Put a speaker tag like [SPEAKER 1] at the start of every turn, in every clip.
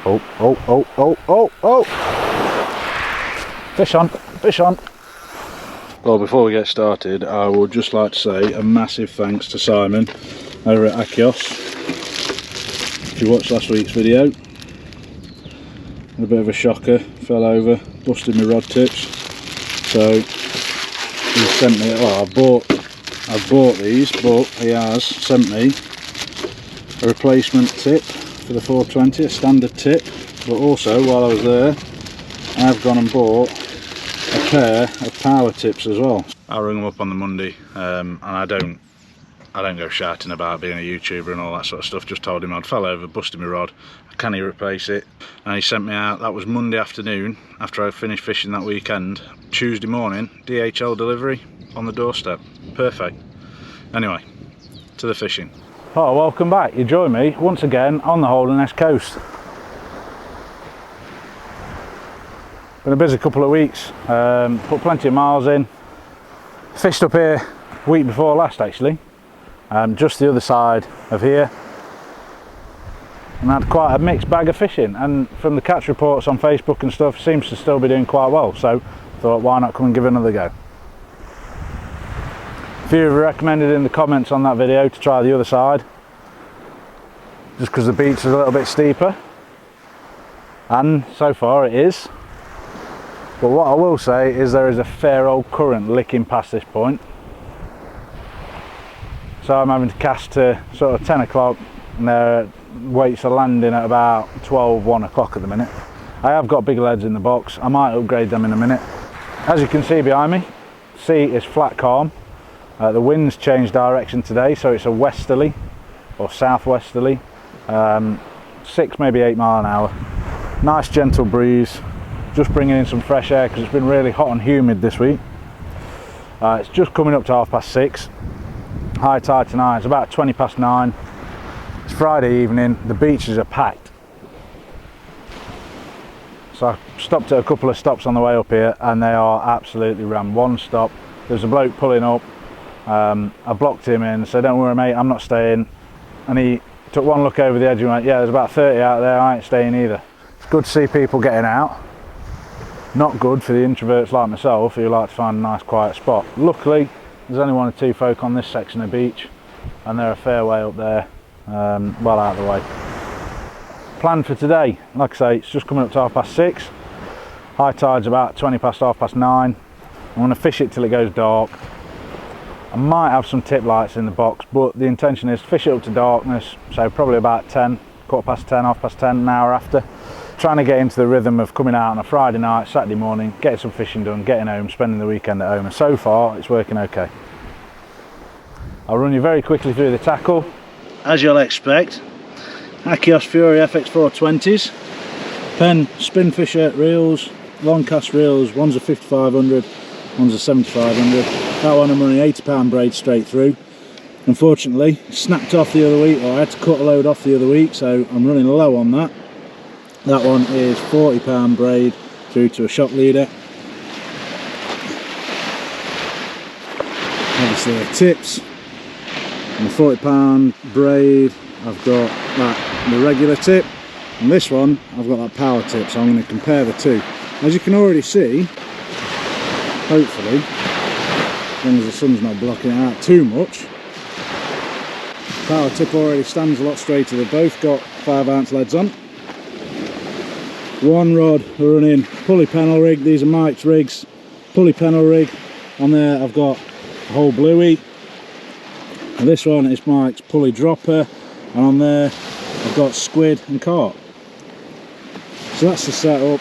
[SPEAKER 1] Oh, oh, oh, oh, oh, oh! Fish on, fish on. Well, before we get started, I would just like to say a massive thanks to Simon over at Akios. If you watched last week's video, a bit of a shocker, fell over, busted my rod tips. So he sent me, well, I've bought these, but he has sent me a replacement tip for the 420, a standard tip. But also, while I was there, I've gone and bought a pair of power tips as well. I rung him up on the Monday, and I don't go shouting about being a YouTuber and all that sort of stuff. Just told him I'd fell over, busted my rod, can he replace it? And he sent me out, that was Monday afternoon, after I finished fishing that weekend. Tuesday morning, DHL delivery on the doorstep. Perfect. Anyway, to the fishing. Oh, welcome back. You join me once again on the Holderness coast. Been a busy couple of weeks, put plenty of miles in. Fished up here week before last actually, just the other side of here, and had quite a mixed bag of fishing, and from the catch reports on Facebook and stuff, seems to still be doing quite well, so thought why not come and give it another go. A few have recommended in the comments on that video to try the other side, just because the beach is a little bit steeper, and so far it is. But what I will say is there is a fair old current licking past this point, so I'm having to cast to sort of 10 o'clock, and their weights are landing at about 12, 1 o'clock at the minute. I have got big leads in the box, I might upgrade them in a minute. As you can see behind me, sea is flat calm. The wind's changed direction today, so it's a westerly or southwesterly, 6 maybe 8 mile an hour. Nice gentle breeze, just bringing in some fresh air because it's been really hot and humid this week. It's just coming up to 6:30. High tide tonight, it's about 20 past 9. It's Friday evening, the beaches are packed. So I stopped at a couple of stops on the way up here and they are absolutely rammed. One stop, there's a bloke pulling up. I blocked him in, said don't worry mate, I'm not staying, and he took one look over the edge and went, yeah, there's about 30 out there, I ain't staying either. It's good to see people getting out, not good for the introverts like myself who like to find a nice quiet spot. Luckily there's only 1 or 2 folk on this section of beach, and they're a fair way up there, well out of the way. Plan for today, like I say, it's just coming up to 6:30. High tide's about 20 past 9. I'm going to fish it till it goes dark. I might have some tip lights in the box, but the intention is to fish it up to darkness, so probably about 10, 10:15, 10:30, an hour after. Trying to get into the rhythm of coming out on a Friday night, Saturday morning, getting some fishing done, getting home, spending the weekend at home, and so far it's working okay. I'll run you very quickly through the tackle. As you'll expect, Akios Fury FX 420s, Penn spin fisher reels, long cast reels, one's a 5500, one's a 7500. That one I'm running 80 braid straight through. Unfortunately, snapped off the other week, or I had to cut a load off the other week, so I'm running low on that. That one is 40 braid through to a shock leader. Obviously the tips, and the 40 braid, I've got the regular tip, and this one I've got that power tip, so I'm going to compare the two. As you can already see, hopefully, as long as the sun's not blocking it out too much, power tip already stands a lot straighter. They've both got 5-ounce leads on. One rod we're running pulley panel rig, these are Mike's rigs, pulley panel rig. On there I've got a whole bluey, and this one is Mike's pulley dropper, and on there I've got squid and carp. So that's the setup.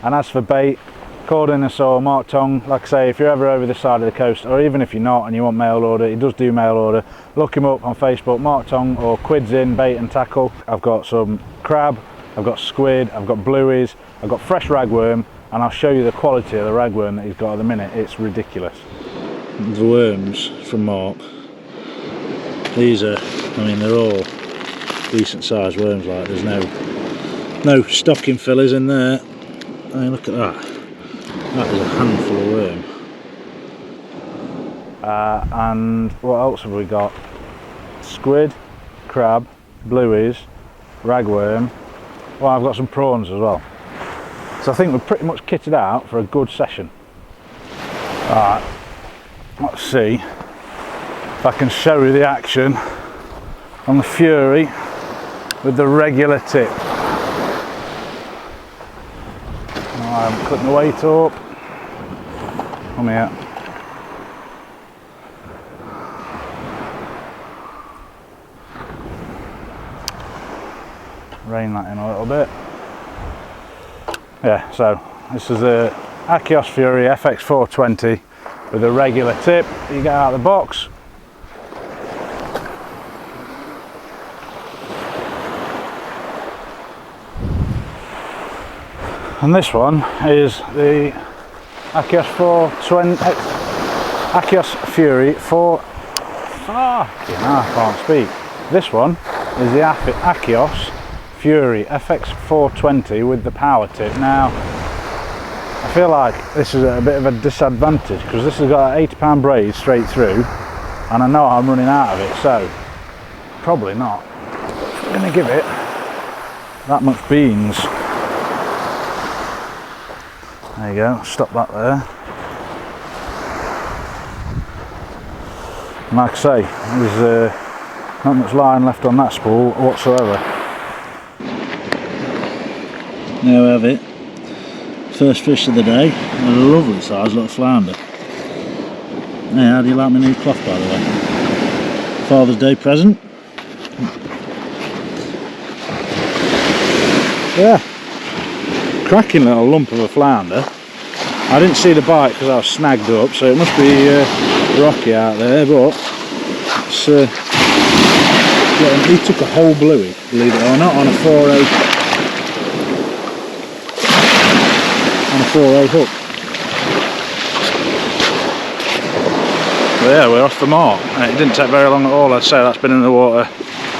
[SPEAKER 1] And as for bait, Holderness or mark tongue, like I say, if you're ever over this side of the coast, or even if you're not and you want mail order, he does do mail order, look him up on Facebook, Mark Tongue or Quids In Bait and Tackle. I've got some crab, I've got squid, I've got blueies, I've got fresh ragworm, and I'll show you the quality of the ragworm that he's got at the minute. It's ridiculous. The worms from Mark, these are, I mean, they're all decent sized worms, like there's no stocking fillers in there. I mean, look at that, that is a handful of worm. And what else have we got? Squid, crab, blueies, ragworm, Well, I've got some prawns as well. So I think we're pretty much kitted out for a good session. Alright, let's see if I can show you the action on the Fury with the regular tip. I'm putting the weight up. Come here. Rein that in a little bit. Yeah, so this is a Akios Fury FX420 with a regular tip. You get out of the box. And this one is the Akios 420 Akios Fury 4. I can't speak. This one is the Akios Fury FX420 with the power tip. Now, I feel like this is a bit of a disadvantage because this has got an £80 braid straight through, and I know I'm running out of it, so probably not. I'm going to give it that much beans. There you go, stop that there. And like I say, there's not much line left on that spool whatsoever. There we have it. First fish of the day. A lovely size little flounder. Hey, how do you like my new cloth, by the way? Father's Day present. Yeah. Cracking little lump of a flounder. I didn't see the bite because I was snagged up, so it must be rocky out there, but it's, he took a whole bluey, believe it or not, on a 4.0 hook. But yeah, we're off the mark. It didn't take very long at all. I'd say that's been in the water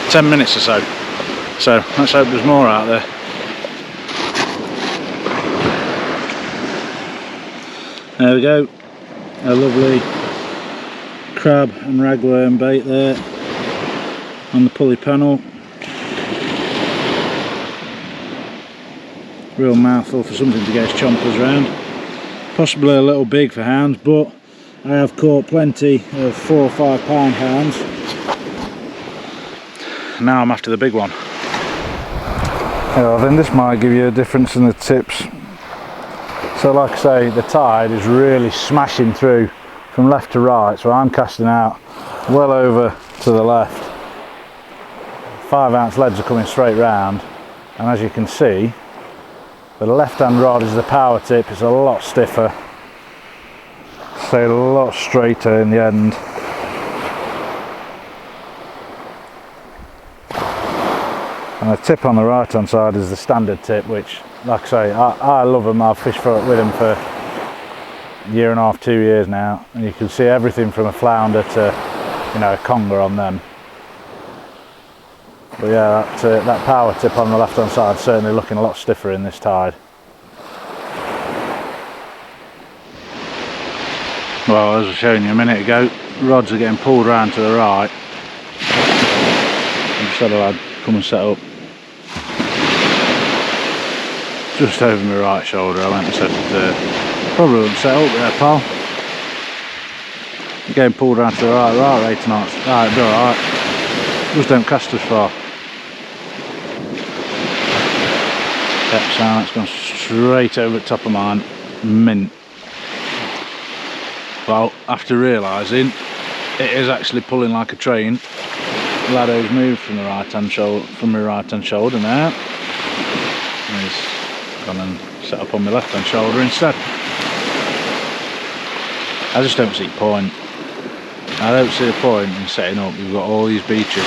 [SPEAKER 1] 10 minutes or so. So let's hope there's more out there. There we go, a lovely crab and ragworm bait there on the pulley panel. Real mouthful for something to get his chompers round. Possibly a little big for hounds, but I have caught plenty of 4 or 5 pound hounds. Now I'm after the big one. Well, then this might give you a difference in the tips. So like I say, the tide is really smashing through from left to right, so I'm casting out well over to the left. 5-ounce leads are coming straight round, and as you can see, the left hand rod is the power tip. It's a lot stiffer, so a lot straighter in the end. And the tip on the right hand side is the standard tip, which, like I say, I love them. I've fished with them for a year and a half, 2 years now, and you can see everything from a flounder to, you know, a conger on them. But yeah, that power tip on the left hand side is certainly looking a lot stiffer in this tide. Well, as I was showing you a minute ago, rods are getting pulled round to the right. I just had a lad come and set up just over my right shoulder. I went and said, probably wouldn't set up there, pal. You're getting pulled round to the right, Ray, tonight. Right, it'll be alright. Just don't cast as far. Yep, so that's gone straight over the top of mine. Mint. Well, after realising it is actually pulling like a train, Lado's moved from the right hand shoulder, now, and he's gone and set up on my left hand shoulder instead. I just don't see the point. I don't see the point in setting up. You've got all these beaches.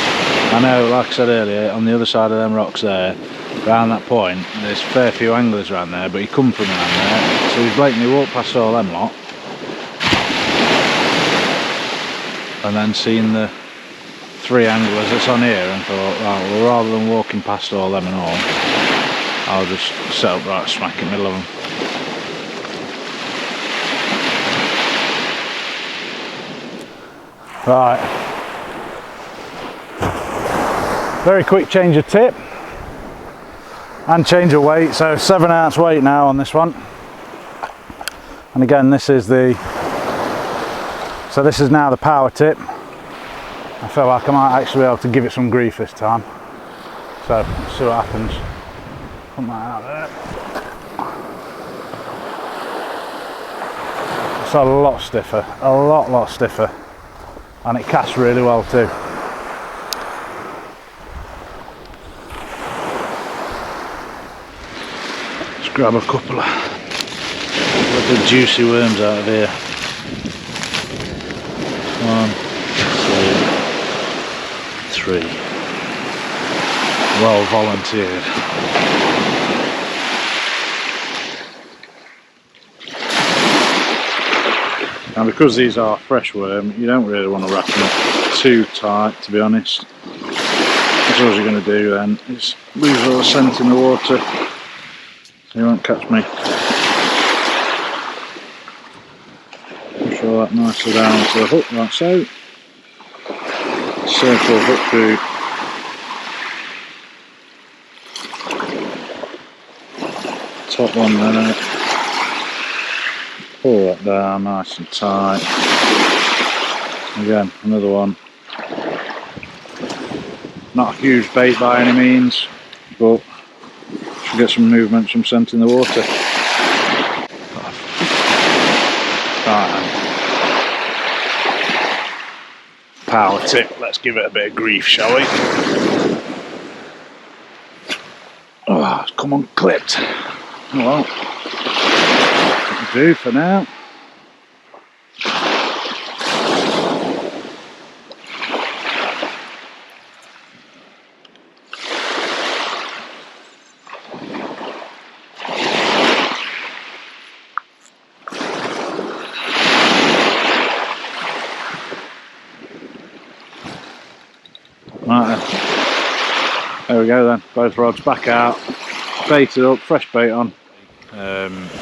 [SPEAKER 1] I know, like I said earlier, on the other side of them rocks there, around that point, there's a fair few anglers around there, but he come from around there, so he's blatantly walked past all them lot, and then seen the 3 anglers that's on here and thought, right, well, rather than walking past all them and all, I'll just set up right smack in the middle of them. Right, very quick change of tip. and change of weight. So 7 ounce weight now on this one. And again, this is the, so this is now the power tip. I feel like I might actually be able to give it some grief this time. So let's see what happens. Put that out there. It's a lot stiffer, a lot stiffer, and it casts really well too. Let's grab a couple of the juicy worms out of here. 1, 2, 3. Well volunteered. And because these are fresh worm, you don't really want to wrap them up too tight, to be honest. That's all you're going to do then, is lose all the scent in the water, so you won't catch me. Push all that nicely down to the hook, like so. Circle hook through. Top one there. Pull that down nice and tight. Again, another one. Not a huge bait by any means, but should get some movement, some scent in the water. Right then. Power tip, let's give it a bit of grief, shall we? Oh, it's come unclipped. Well, that'll do for now. Right then. There we go then, both rods back out, baited up, fresh bait on.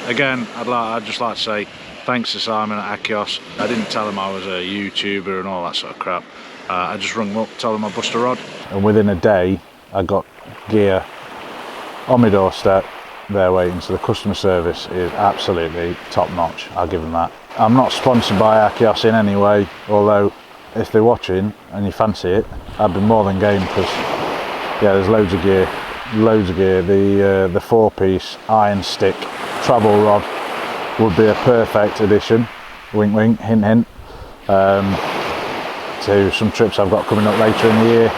[SPEAKER 1] Again, I'd just like to say thanks to Simon at Akios. I didn't tell him I was a YouTuber and all that sort of crap. I just rung him up, told him I bust a rod. And within a day, I got gear on my doorstep, there waiting, so the customer service is absolutely top notch, I'll give them that. I'm not sponsored by Akios in any way, although if they're watching and you fancy it, I'd be more than game, because yeah, there's loads of gear. The 4-piece iron stick travel rod would be a perfect addition, wink wink, hint hint, to some trips I've got coming up later in the year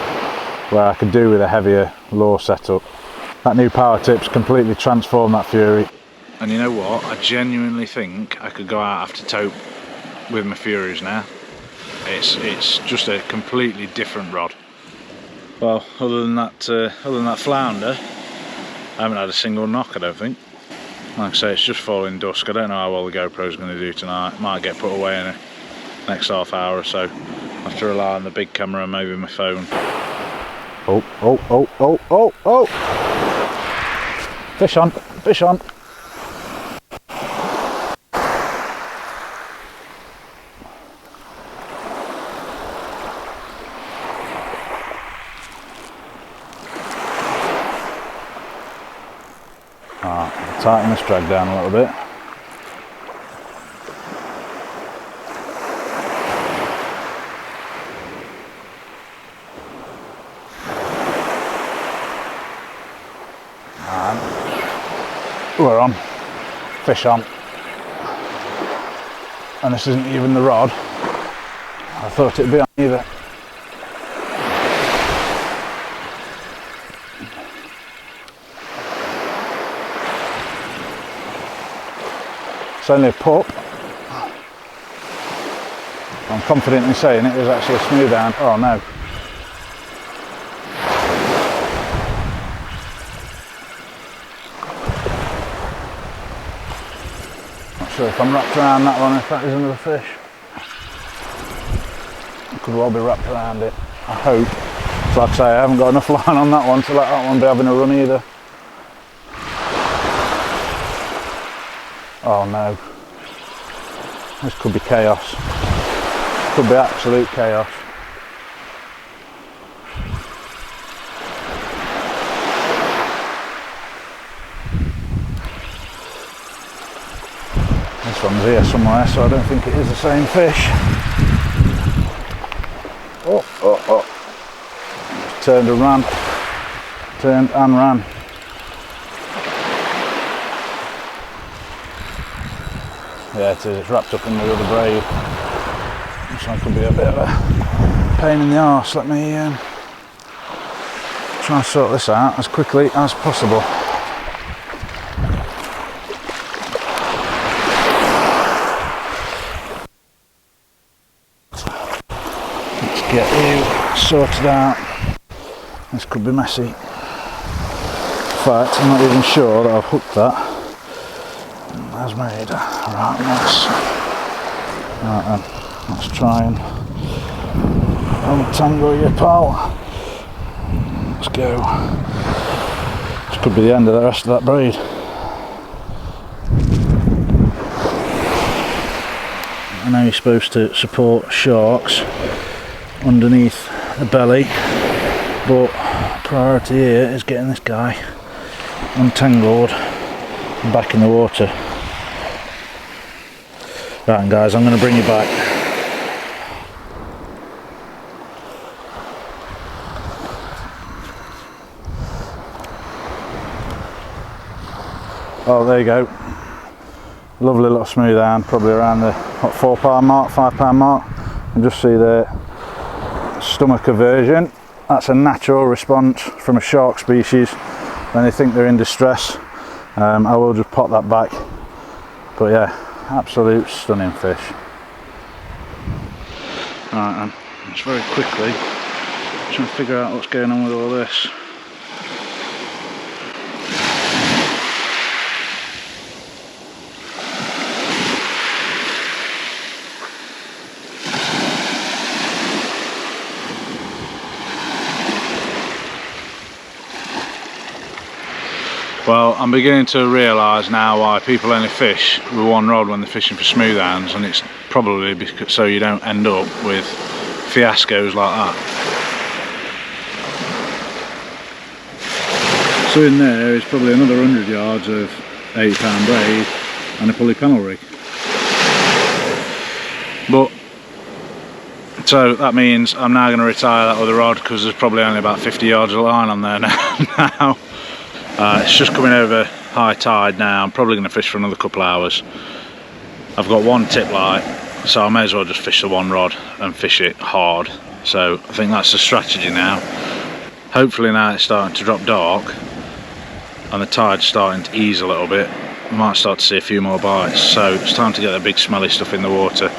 [SPEAKER 1] where I could do with a heavier lure setup. That new power tip's completely transformed that Fury. And you know what, I genuinely think I could go out after taupe with my Furies now. It's just a completely different rod. Well, other than that flounder, I haven't had a single knock, I don't think. Like I say, it's just falling dusk. I don't know how well the GoPro's going to do tonight. Might get put away in the next half hour or so. I have to rely on the big camera and maybe my phone. Oh, oh, oh, oh, oh, oh! Fish on, fish on. Tighten this drag down a little bit. And we're on, fish on. And this isn't even the rod. I thought it'd be on either. It's only a pup. I'm confident in saying it was actually a smooth-hound. Oh no. Not sure if I'm wrapped around that one, if that is another fish. It could well be wrapped around it, I hope. So like I say, I haven't got enough line on that one to let that one be having a run either. Oh no, this could be chaos, could be absolute chaos. this one's here somewhere, so I don't think it is the same fish. Oh, oh, oh. Turned and ran. Turned and ran. Yeah, it is. It's wrapped up in the other braid. This one could be a bit of a pain in the arse. Let me try and sort this out as quickly as possible. Let's get you sorted out. This could be messy. In fact, I'm not even sure that I've hooked that. Has made a right mess. Right then, let's try and untangle your pal. Let's go. This could be the end of the rest of that braid. I know you're supposed to support sharks underneath the belly, but priority here is getting this guy untangled and back in the water. Right, guys, I'm going to bring you back. Oh, there you go. Lovely little smooth-hound, probably around the what, 4 pound mark, 5 pound mark. And just see the stomach aversion. That's a natural response from a shark species when they think they're in distress. I will just pop that back. But yeah, absolute stunning fish. Right then, let's very quickly try and figure out what's going on with all this. Well, I'm beginning to realise now why people only fish with one rod when they're fishing for smooth-hounds, and it's probably because so you don't end up with fiascos like that. So in there is probably another 100 yards of 8 pound braid and a pulley panel rig. But so that means I'm now going to retire that other rod because there's probably only about 50 yards of line on there now. It's just coming over high tide now. I'm probably going to fish for another couple of hours. I've got one tip light, so I may as well just fish the one rod and fish it hard. So I think that's the strategy now. Hopefully now it's starting to drop dark and the tide's starting to ease a little bit. We might start to see a few more bites. So it's time to get the big smelly stuff in the water.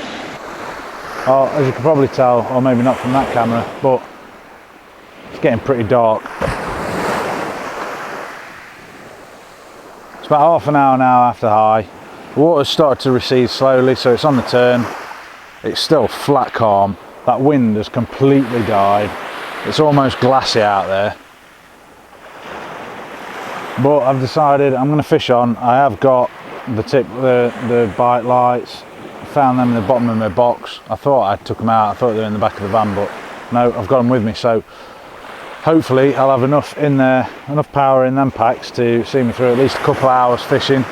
[SPEAKER 1] Oh, as you can probably tell, or maybe not from that camera, but it's getting pretty dark. About half an hour now after high. The water's started to recede slowly, so it's on the turn. It's still flat calm. That wind has completely died. It's almost glassy out there. But I've decided I'm going to fish on. I have got the bite lights. I found them in the bottom of my box. I thought I took them out. I thought they were in the back of the van, but no, I've got them with me. So hopefully I'll have enough in there, enough power in them packs to see me through at least a couple of hours fishing.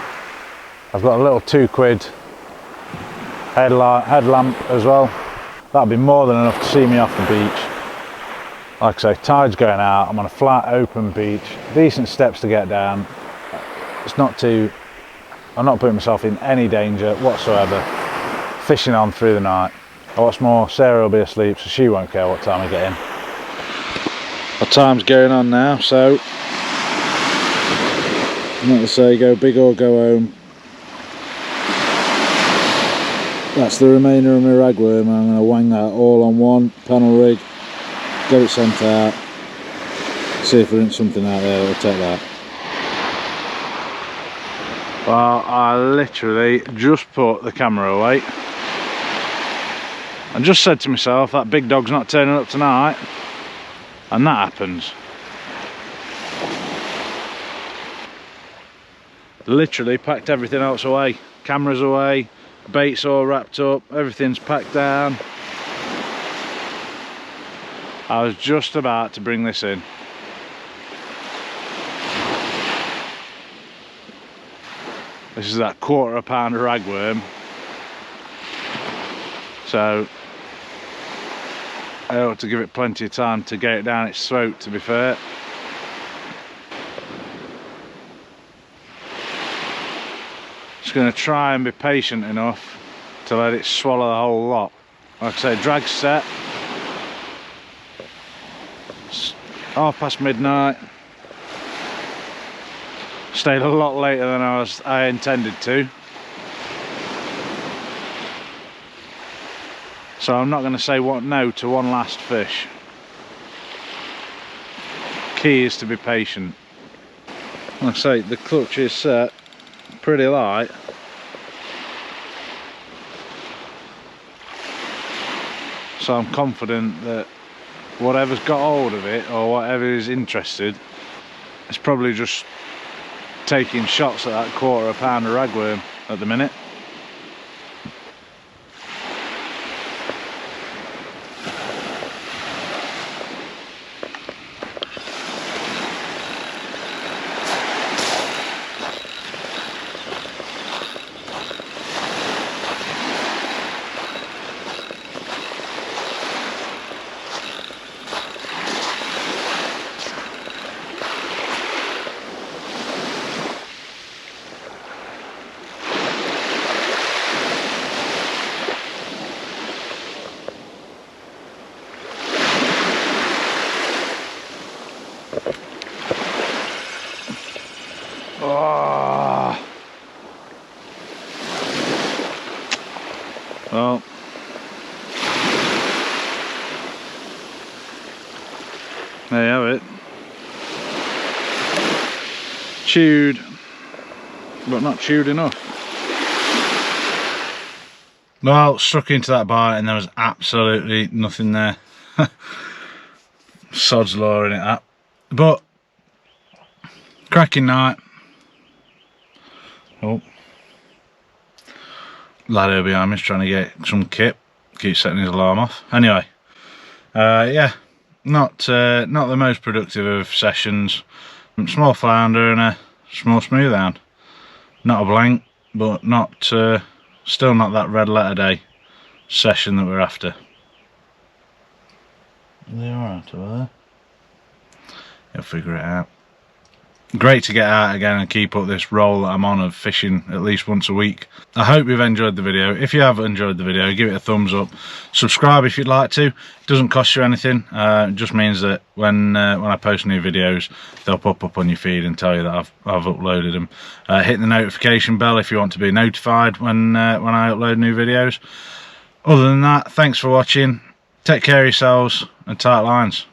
[SPEAKER 1] I've got a little £2 headlamp as well. That'll be more than enough to see me off the beach. Like I say, tide's going out, I'm on a flat open beach, decent steps to get down. It's not too, I'm not putting myself in any danger whatsoever. Fishing on through the night. What's more, Sarah will be asleep, so she won't care what time I get in. Our time's going on now, so I'm not to say go big or go home. That's the remainder of my ragworm. I'm going to wang that all on one panel rig, get it sent out, see if there isn't something out there that'll take that. Well, I literally just put the camera away and just said to myself, that big dog's not turning up tonight. And that happens. Literally packed everything else away. Cameras away, bait's all wrapped up, everything's packed down. I was just about to bring this in. This is that £1/4 pounder ragworm so I ought to give it plenty of time to get it down its throat, to be fair. Just going to try and be patient enough to let it swallow the whole lot. Like I say, drag set. It's midnight. Stayed a lot later than I intended to. So I'm not going to say no to one last fish. Key is to be patient. Like I say, the clutch is set pretty light. So I'm confident that whatever's got hold of it, or whatever is interested, is probably just taking shots at that 1/4 pound of ragworm at the minute. Oh. Well, there you have it. Chewed, but not chewed enough. Well, struck into that bite and there was absolutely nothing there. Sod's law in it, that. But cracking night. Oh, lad over behind me is trying to get some kip. Keeps setting his alarm off. Anyway, yeah, not the most productive of sessions. Small flounder and a small smooth-hound. Not a blank, but not still not that red letter day session that we're after. Are they alright over there? You'll figure it out. Great to get out again and keep up this roll that I'm on of fishing at least once a week. I hope you've enjoyed the video. If you have enjoyed the video, give it a thumbs up. Subscribe if you'd like to. It doesn't cost you anything. It just means that when I post new videos, they'll pop up on your feed and tell you that I've uploaded them. Hit the notification bell if you want to be notified when I upload new videos. Other than that, thanks for watching. Take care of yourselves and tight lines.